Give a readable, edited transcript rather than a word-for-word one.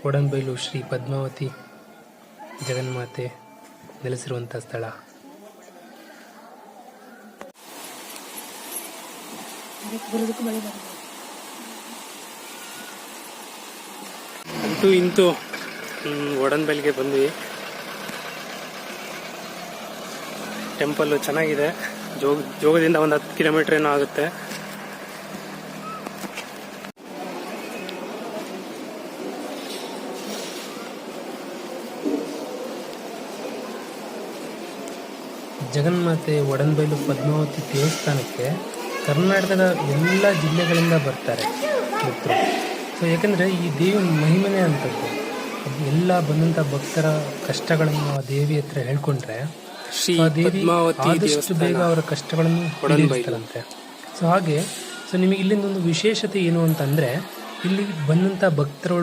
ಒಡನ್ಬೈಲು ಶ್ರೀ ಪದ್ಮಾವತಿ ಜಗನ್ಮಾತೆ ನೆಲೆಸಿರುವಂಥ ಸ್ಥಳ. ಅಂತೂ ಇಂತೂ ಒಡನ್ಬೈಲ್ಗೆ ಬಂದ್ವಿ. ಟೆಂಪಲ್ಲು ಚೆನ್ನಾಗಿದೆ. ಜೋಗದಿಂದ ಒಂದು 10 ಕಿಲೋಮೀಟರ್ ಏನೋ ಆಗುತ್ತೆ. ಜಗನ್ಮಾತೆ ಒಡನ್ಬೈಲು ಪದ್ಮಾವತಿ ದೇವಸ್ಥಾನಕ್ಕೆ ಕರ್ನಾಟಕದ ಎಲ್ಲ ಜಿಲ್ಲೆಗಳಿಂದ ಬರ್ತಾರೆ ಭಕ್ತರು. ಸೊ ಯಾಕಂದರೆ ಈ ದೇವಿ ಮಹಿಮೆನೇ ಅಂಥದ್ದು. ಎಲ್ಲ ಬಂದಂಥ ಭಕ್ತರ ಕಷ್ಟಗಳನ್ನು ಆ ದೇವಿ ಹತ್ರ ಹೇಳ್ಕೊಂಡ್ರೆ ಆ ದೇವಿ ಆದಷ್ಟು ಬೇಗ ಅವರ ಕಷ್ಟಗಳನ್ನು ಈಡೇರಿಸ್ತಾರಂತೆ. ಸೊ ಹಾಗೆ ನಿಮಗೆ ಇಲ್ಲಿಂದ ಒಂದು ವಿಶೇಷತೆ ಏನು ಅಂತಂದರೆ, ಇಲ್ಲಿ ಬಂದಂಥ ಭಕ್ತರುಗಳು